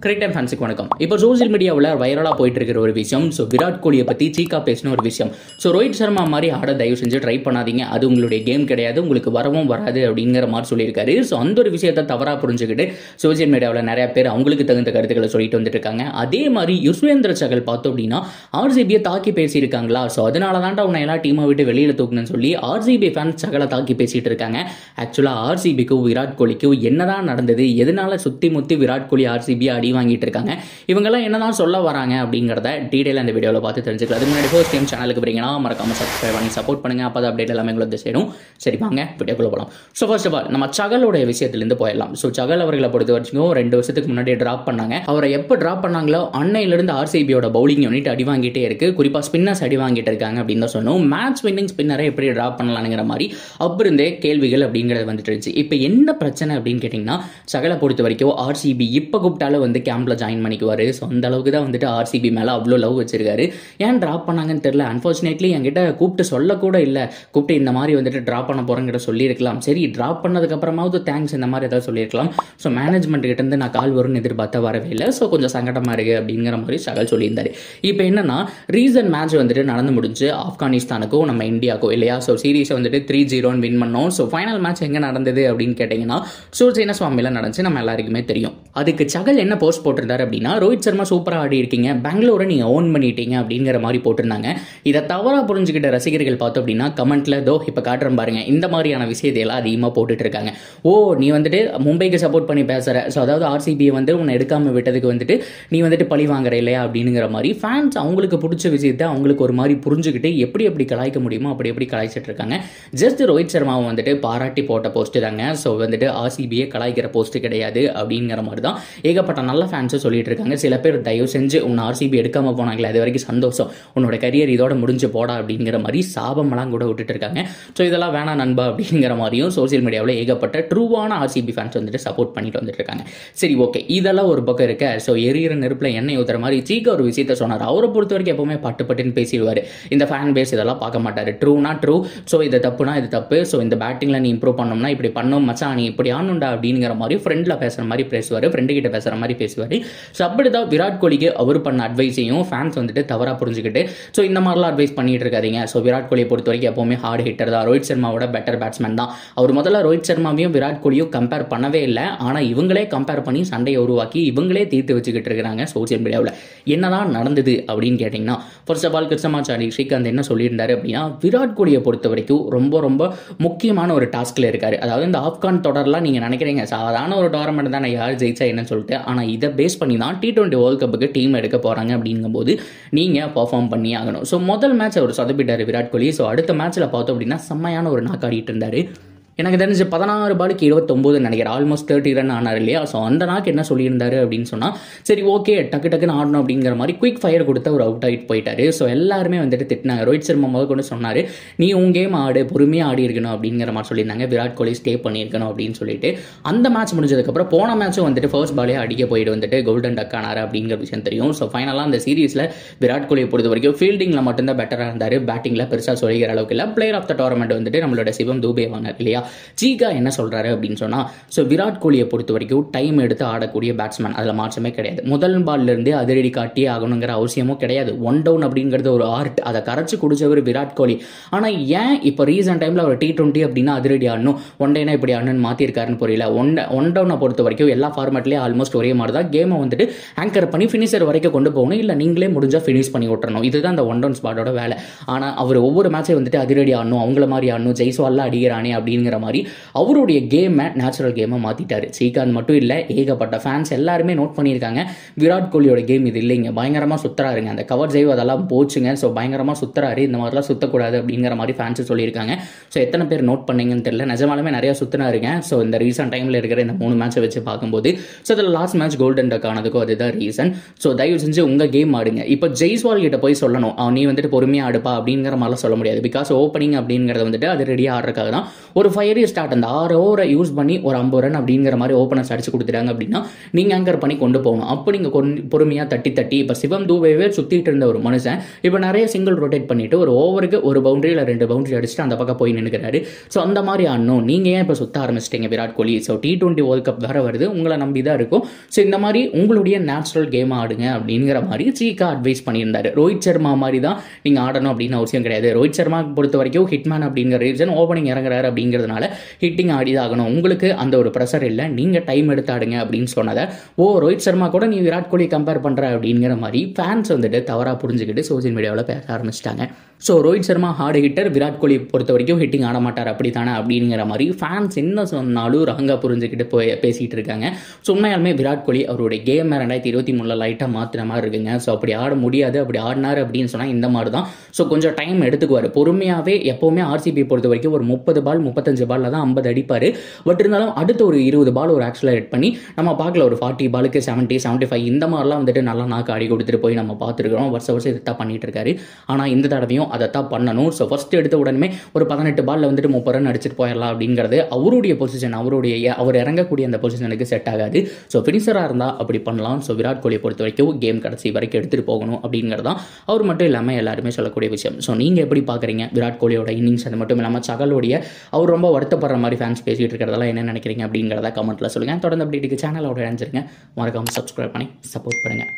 Cricket time ஃபேன்ஸுக்கு வணக்கம். இப்போ சோசியல் மீடியாவில் வைரலாக போயிட்டு இருக்கிற ஒரு விஷயம். ஸோ விராட் கோலியை பற்றி சீக்கா பேசின ஒரு விஷயம். ஸோ ரோஹித் சர்மா மாதிரி ஆட தயவு செஞ்சு ட்ரை பண்ணாதீங்க, அது உங்களுடைய கேம் கிடையாது, உங்களுக்கு வரவும் வராது அப்படிங்கிற மாதிரி சொல்லியிருக்காரு. ஸோ அந்த ஒரு விஷயத்தை தவறாக புரிஞ்சுக்கிட்டு சோசியல் மீடியாவில் நிறைய பேர் அவங்களுக்கு தகுந்த கருத்துக்களை சொல்லிட்டு வந்துட்டு இருக்காங்க. அதே மாதிரி யுஸ்வேந்திர சகல் பார்த்தோம் அப்படின்னா ஆர்சிபியை தாக்கி பேசியிருக்காங்களா, ஸோ அதனால தான்டா உன்னை எல்லா டீமை விட்டு வெளியில் தூக்கணும்னு சொல்லி ஆர்சிபி ஃபேன்ஸ் சகலை தாக்கி பேசிட்டு இருக்காங்க. ஆக்சுவலாக ஆர்சிபிக்கும் விராட் கோலிக்கும் என்னதான் நடந்தது, எதனால சுத்தி முத்தி விராட் கோலி ஆர்சிபி அடி வாங்கிட்டு இருக்காங்க, இவங்கெல்லாம் என்னதான் சொல்ல வராங்க அப்படிங்கிறத டீடைல் இந்த வீடியோவில் பார்த்து தெரிஞ்சுக்கலாம். அதுக்கு முன்னாடி ஃபர்ஸ்ட் டைம் சேனலுக்கு போறீங்கன்னா மறக்காம சப்ஸ்கிரைப் பண்ணி சப்போர்ட் பண்ணுங்க, அப்போ தான் அப்டேட் எல்லாமே உங்களுக்கு சேரும். சரி வாங்க வீடியோக்குள்ள போகலாம். ஸோ ஃபர்ஸ்ட் ஆஃப் ஆல் நம்ம சகலோட விஷயத்திலிருந்து போயிடலாம். ஸோ சகல் அவர்களை பொறுத்த வரைக்கும் 2 வருஷத்துக்கு முன்னாடி டிராப் பண்ணாங்க. அவரை எப்போ டிராப் பண்ணாங்களோ அன்னையிலிருந்து ஆர்சிபியோட பவுலிங் யூனிட் அடி வாங்கிட்டே இருக்கு. குறிப்பாக ஸ்பின்னர்ஸ் அடி வாங்கிட்டு இருக்காங்க அப்படின்னு தான் சொன்னோம். மேட்ச் வின்னிங் ஸ்பின்னரை எப்படி டிராப் பண்ணலாங்கிற மாதிரி அப்பிருந்தே கேள்விகள் அப்படிங்கிறது வந்துட்டு இருந்துச்சு. இப்போ என்ன பிரச்சனை அப்படின்னு கேட்டிங்கன்னா, சகலை பொறுத்த வரைக்கும் ஆர்சிபி இப்போ கூப்பிட்டாலும் வந்து கேம்ப்ல ஜாயின் பண்ணிக்குவாரு. ஸோ அந்த அளவுக்கு தான் வந்துட்டு ஆர்சிபி மேலே அவ்வளோ லவ் வச்சிருக்காரு. ஏன் ட்ராப் பண்ணாங்கன்னு தெரியல. அன்ஃபார்ச்சுனேட்லி என்கிட்ட கூப்பிட்டு சொல்லக்கூட இல்லை, கூப்பிட்டு இந்த மாதிரி வந்துட்டு ட்ராப் பண்ண போகிறேங்கிற சொல்லியிருக்கலாம். சரி ட்ராப் பண்ணதுக்கப்புறமாவது தேங்க்ஸ் இந்த மாதிரி ஏதாவது சொல்லியிருக்கலாம். ஸோ மேனேஜ்மெண்ட் கிட்ட இருந்து நான் கால் வரும்னு எதிர்பார்த்தா வரவே இல்லை. ஸோ கொஞ்சம் சங்கடமாக இருக்குது அப்படிங்கிற மாதிரி சகல் சொல்லியிருந்தாரு. இப்போ என்னன்னா ரீசன்ட் மேட்ச் வந்துட்டு நடந்து முடிஞ்சு ஆப்கானிஸ்தானுக்கும் நம்ம இந்தியாவுக்கும் இல்லையா. ஸோ சீரீஸை வந்துட்டு 3-0 வின் பண்ணோம். ஸோ ஃபைனல் மேட்ச் எங்கே நடந்தது அப்படின்னு கேட்டிங்கன்னா சூர்சேனஸ்வாமியில் நடந்துச்சு, நம்ம எல்லாருக்குமே தெரியும். அதுக்கு சகல் என்ன போஸ்ட் போட்டிருந்தாரு அப்படின்னா, ரோஹித் சர்மா சூப்பராக ஆடி இருக்கீங்க, பெங்களூரை நீங்கள் ஓன் பண்ணிட்டீங்க அப்படிங்கிற மாதிரி போட்டிருந்தாங்க. இதை தவறாக புரிஞ்சுக்கிட்ட ரசிகர்கள் பார்த்தோம் அப்படின்னா கமெண்ட்ல தோ இப்போ காட்டுறேன் பாருங்க, இந்த மாதிரியான விஷயத்தையெல்லாம் அதிகமாக போட்டுட்டு இருக்காங்க. ஓ நீ வந்துட்டு மும்பைக்கு சப்போர்ட் பண்ணி பேசுற, ஸோ அதாவது ஆர்சிபியை வந்து உன்னை எடுக்காம விட்டதுக்கு வந்துட்டு நீ வந்துட்டு பழி வாங்குற இல்லையா அப்படிங்கிற மாதிரி ஃபேன்ஸ் அவங்களுக்கு பிடிச்ச விஷயத்தை அவங்களுக்கு ஒரு மாதிரி புரிஞ்சுக்கிட்டு எப்படி கலாய்க்க முடியுமோ அப்படி கலாய்ச்சிட்டு இருக்காங்க. ஜஸ்ட் ரோஹித் சர்மாவை வந்துட்டு பாராட்டி போட்ட போஸ்ட் தாங்க. ஸோ வந்துட்டு ஆர்சிபியை கலாய்க்கிற போஸ்ட் கிடையாது அப்படிங்கிற மாதிரி தான் ஏகப்பட்ட நல்ல ஃபேன்ஸும் சொல்லிட்டு இருக்காங்க. சில பேர் தயவு செஞ்சு உன்னை ஆர்சிபி எடுக்காம போனாங்களே அது வரைக்கும் சந்தோஷம், உன்னோட கரியர் இதோட முடிஞ்சு போடா அப்படிங்கிற மாதிரி சாபமெல்லாம் கூட விட்டுட்டு இருக்காங்க. ஸோ இதெல்லாம் வேணாம் நண்பா அப்படிங்கிற மாதிரியும் சோசியல் மீடியாவில் ஏகப்பட்ட ட்ரூவான ஆர்சிபி ஃபேன்ஸ் வந்துட்டு சப்போர்ட் பண்ணிட்டு வந்துட்டு இருக்காங்க. சரி ஓகே, இதெல்லாம் ஒரு பக்கம் இருக்க. ஸோ எரியிற நெருப்பில் எண்ணெய் ஊற்றுற மாதிரி சீக்கா ஒரு விஷயத்த சொன்னார். அவரை பொறுத்த வரைக்கும் எப்பவுமே பட்டுன்னு பேசிடுவார். இந்த ஃபேன் பேஸ் இதெல்லாம் பார்க்க மாட்டார். ட்ரூனா ட்ரூ, ஸோ இது தப்புனா இது தப்பு, ஸோ இந்த பேட்டிங்கில் நீ இம்ப்ரூவ் பண்ணோம்னா இப்படி பண்ணும் மச்சான், நீ இப்படி ஆனுண்டா அப்படிங்கிற மாதிரி ஃப்ரெண்டில் பேசுகிற மாதிரி பேசுவார், ஃப்ரெண்டு கிட்ட பேசுகிற மாதிரி பேசுவார். ஸோ அப்படிதான் விராட் கோலிக்கு அவர் பண்ண அட்வைஸையும் ஃபேன்ஸ் வந்துட்டு தவறாக புரிஞ்சுக்கிட்டு ஸோ இந்த மாதிரிலாம் அட்வைஸ் பண்ணிட்டு இருக்காதீங்க. ஸோ விராட் கோலியை பொறுத்த வரைக்கும் எப்பவுமே ஹார்ட் ஹிட்டர் தான், ரோஹித் சர்மாவோட பெட்டர் பேட்ஸ்மேன் தான். அவர் முதல்ல ரோஹித் சர்மாவையும் விராட் கோலியும் கம்பேர் பண்ணவே இல்லை. ஆனால் இவங்களே கம்பேர் பண்ணி சண்டையை உருவாக்கி இவங்களே தீர்த்து வச்சுக்கிட்டு இருக்கிறாங்க சோசியல் மீடியாவில். என்னதான் நடந்தது அப்படின்னு கேட்டிங்கன்னா, first of all Krishnamachari Srikanth என்ன சொல்லியிருந்தாரு அப்படின்னா, விராட் கோலியை பொறுத்த வரைக்கும் ரொம்ப முக்கியமான ஒரு டாஸ்கில் இருக்காரு. அதாவது இந்த ஆப்கான் தொடர்லாம் நீங்கள் நினைக்கிறீங்க சாதாரண ஒரு டோர்னமெண்ட் தான், யார் ஜெயிச்சா என்னன்னு சொல்லிட்டு, ஆனால் இதை பேஸ் பண்ணி தான் T20 வேர்ல்ட் கப்புக்கு டீம் எடுக்க போகிறாங்க அப்படிங்கும்போது நீங்கள் பர்ஃபார்ம் பண்ணி ஆகணும். ஸோ முதல் மேட்ச் அவர் சொதப்பிட்டார் விராட் கோலி. ஸோ அடுத்த மேட்ச்சில் பார்த்தோம் அப்படின்னா செம்மையான ஒரு நாக் ஆடிட்டு இருந்தார். எனக்கு தெரிஞ்சு 16 பாலுக்கு 29 நினைக்கிறேன், ஆல்மோஸ்ட் 30 ரன் ஆனார் இல்லையா. ஸோ அந்த நாக்கு என்ன சொல்லியிருந்தாரு அப்படின்னு சொன்னால், சரி ஓகே டக்குன்னு ஆடணும் அப்படிங்கிற மாதிரி குயிக் ஃபயர் கொடுத்து அவர் அவுட் ஆகிட்டு போயிட்டாரு. ஸோ எல்லாருமே வந்துட்டு திட்டினாங்க. ரோஹித் சர்மா முதல் கொண்டு சொன்னார், நீ உன் கேம் ஆடு, பொறுமையாக ஆடி இருக்கணும் அப்படிங்கிற மாதிரி சொல்லியிருந்தாங்க. விராட் கோலி ஸ்டே பண்ணியிருக்கணும் அப்படின்னு சொல்லிட்டு அந்த மேட்ச் முடிஞ்சதுக்கப்புறம் போன மேட்சும் வந்துட்டு ஃபர்ஸ்ட் பாலே அடிக்க போயிட்டு வந்துட்டு கோல்டன் டக் ஆனார் அப்படிங்கிற விஷயம் தெரியும். ஸோ ஃபைனலாக அந்த சீரீஸில் விராட் கோலியை பொறுத்த வரைக்கும் ஃபீல்டிங்கில் மட்டும்தான் பெட்டராக இருந்தார், பேட்டிங்கில் பெருசாக சொல்லிக்கிற அளவுக்கு இல்லை. பிளேயர் ஆஃப் த டோர்னமெண்ட் வந்துட்டு நம்மளோட சிவம் தூபே வாங்கினார் இல்லையா. சீகா என்ன சொல்றாரு அப்படின்னு சொன்னா, ஸோ விராட் கோலியை பொறுத்த வரைக்கும் டைம் எடுத்து ஆடக்கூடிய பேட்ஸ்மேன், அதில் மாற்றமே கிடையாது. முதல் பால்ல இருந்து அதிரடி காட்டியே ஆகணுங்கிற அவசியமும் கிடையாது. ஒன் டவுன் அப்படிங்கிறது ஒரு ஆர்ட், அதை கரைச்சு குடிச்சவர் விராட் கோலி. ஆனால் ஏன் இப்போ ரீசன்ட் டைமில் அவர் T20 அப்படின்னா அதிரடி ஆடணும், ஒன் டேனா இப்படி ஆடணும்னு மாற்றிருக்காருன்னு புரியல. ஒன் டவுனை பொறுத்த வரைக்கும் எல்லா ஃபார்மேட்லேயும் ஆல்மோஸ்ட் ஒரே மாதிரி தான். கேமை வந்துட்டு ஆங்கர் பண்ணி ஃபினிஷர் வரைக்கும் கொண்டு போகணும், இல்லை நீங்களே முடிஞ்சால் ஃபினிஷ் பண்ணி விட்டுறணும். இதுதான் அந்த ஒன் டவுன் ஸ்பாட்டோட வேலை. ஆனால் அவர் ஒவ்வொரு மேட்சை வந்துட்டு அதிரடி ஆடணும், அவங்கள மாதிரி ஆடணும், ஜெய்ஸ்வால்லாம் அடிக்கிறானே அப்படிங்கிற மாதிரி அவருடைய கேமை நேச்சுரல் கேமை மாற்றிட்டாரு. ஸ்ரீகாந்த் மட்டும் இல்லை, ஏகப்பட்ட ஃபேன்ஸ் எல்லாருமே நோட் பண்ணியிருக்காங்க. விராட் கோலியோட கேம் இது இல்லைங்க, பயங்கரமாக சுற்றுறாருங்க, அந்த கவர் ஜெய்வ் அதெல்லாம் போச்சுங்க. ஸோ பயங்கரமாக சுற்றுறாரு, இந்த மாதிரிலாம் சுற்றக்கூடாது அப்படிங்கிற மாதிரி ஃபேன்ஸ் சொல்லியிருக்காங்க. ஸோ எத்தனை பேர் நோட் பண்ணீங்கன்னு தெரியல, நிஜமாலுமே நிறையா சுற்றினாருங்க. ஸோ இந்த ரீசன்ட் டைமில் இருக்கிற இந்த 3 மேட்சை வச்சு பார்க்கும்போது, ஸோ அதில் லாஸ்ட் மேட்ச் கோல்டன் டக் ஆனதுக்கும் அதுதான் ரீசன். ஸோ தயவு செஞ்சு உங்கள் கேம் ஆடுங்க. இப்போ ஜெய்ஸ்வால் கிட்ட போய் சொல்லணும், நீ வந்துட்டு பொறுமையாக ஆடுப்பா அப்படிங்கிற மாதிரிலாம் சொல்ல முடியாது. பிகாஸ் ஓப்பனிங் அப்படிங்கிறத வந்துட்டு அது ரெடியாக ஆடுறதுக்காக தான் ஒரு 5 எரிய ஸ்டார்ட் அந்த 6 ஓவரை யூஸ் பண்ணி ஒரு 50 ரன் அப்படிங்கிற மாதிரி ஓப்பனர்ஸ் அடிச்சு கொடுத்துட்டாங்க அப்படின்னா நீங்கள் ஆங்கர் பண்ணி கொண்டு போகணும். அப்போ நீங்கள் பொறுமையாக தட்டி இப்போ சிவம் தூபேவே சுற்றிட்டு இருந்த ஒரு மனுஷன் இப்போ நிறைய சிங்கிள் ரொட்டேட் பண்ணிட்டு ஒரு ஓவருக்கு ஒரு பவுண்டரி இல்லை 2 பவுண்டரி அடிச்சுட்டு அந்த பக்கம் போய் நின்றுக்கிறாரு. ஸோ அந்த மாதிரி ஆடணும். நீங்கள் ஏன் இப்போ சுற்ற ஆரம்பிச்சிட்டீங்க Virat Kohli? So T20 world cup வேறு வருது, உங்களை நம்பி தான் இருக்கும். ஸோ இந்த மாதிரி உங்களுடைய நேச்சுரல் கேம் ஆடுங்க அப்படிங்கிற மாதிரி சீக்கா அட்வைஸ் பண்ணியிருந்தாரு. ரோஹித் சர்மா மாதிரி தான் நீங்கள் ஆடணும் அப்படின்னு அவசியம் கிடையாது. ரோஹித் சர்மா பொறுத்த வரைக்கும் ஹிட்மேன் அப்படிங்கிற ரீசன் ஓப்பனிங் இறங்குறாரு அப்படிங்கிறதுனால ஹிட்டிங் ஆடிதாகணும். உங்களுக்கு அந்த ஒரு ப்ரெஷர் இல்லை, நீங்கள் டைம் எடுத்து ஆடுங்க அப்படின்னு சொன்னதை ரோஹித் சர்மா கூட நீ விராட் கோலி கம்பேர் பண்ணுற அப்படிங்கிற மாதிரி ஃபேன்ஸ் வந்துட்டு தவறாக புரிஞ்சுக்கிட்டு சோசியல் மீடியாவில் பேச ஆரம்பிச்சிட்டாங்க. So Rohit Sharma hard hitter, Virat Kohli பொறுத்த வரைக்கும் ஹிட்டிங் ஆட மாட்டார் அப்படி தானே அப்படிங்கிற மாதிரி ஃபேன்ஸ் என்ன சொன்னாலும் ராங்காக புரிஞ்சுக்கிட்டு பேசிகிட்டு இருக்காங்க. ஸோ உண்மையாலுமே விராட் கோலி அவருடைய கேம் 2023 லைட்டாக மாற்றின மாதிரி இருக்குங்க. ஸோ அப்படி ஆட முடியாது, அப்படி ஆடினார் அப்படின்னு சொன்னால் இந்த மாதிரி தான். ஸோ கொஞ்சம் டைம் எடுத்துக்குவார். பொறுமையாகவே எப்போவுமே ஆர்சிபி பொறுத்த வரைக்கும் ஒரு 30 பால் 35 பாலில் தான் 50 அடிப்பார். பட் இருந்தாலும் அடுத்த ஒரு 20 பால் ஒரு ஆக்சலரேட் பண்ணி நம்ம பார்க்கல, ஒரு 40 பாலுக்கு 70 75 இந்த மாதிரிலாம் வந்துட்டு நல்லா நாக்கு ஆடி கொடுத்துட்டு போய் நம்ம பார்த்துருக்கிறோம். வருஷம் இதை தான் பண்ணிட்டு இருக்காரு. ஆனால் இந்த தடவையும் அதை தான் பண்ணணும். ஸோ ஃபர்ஸ்ட் எடுத்த உடனே ஒரு 18 பாலில் வந்துட்டு 30 ரன் அடிச்சுட்டு போயிடலாம் அப்படிங்கிறது அவருடைய பொசிஷன், அவர் இறங்கக்கூடிய அந்த பொசிஷனுக்கு செட் ஆகாது. ஸோ ஃபினிஷராக இருந்தால் அப்படி பண்ணலாம். ஸோ விராட் கோலியை பொறுத்த வரைக்கும் கேம் கடைசி வரைக்கும் எடுத்துகிட்டு போகணும் அப்படிங்கிறது தான் அவர் மட்டும் இல்லாமல் எல்லாருமே சொல்லக்கூடிய விஷயம். ஸோ நீங்கள் எப்படி பார்க்குறீங்க விராட் கோலியோட இன்னிங்ஸ்? அது மட்டும் இல்லாமல் சகலுடைய அவர் ரொம்ப வருத்தப்படுற மாதிரி ஃபேன்ஸ் பேசிகிட்டு இருக்கிறதெல்லாம் என்ன நினைக்கிறீங்க அப்படிங்கிறத கமெண்ட்டில் சொல்லுங்கள். தொடர்ந்து அப்படி சேனலோட இணைஞ்சிருங்க. மறக்காமல் சப்ஸ்கிரைப் பண்ணி சப்போர்ட் பண்ணுங்கள்.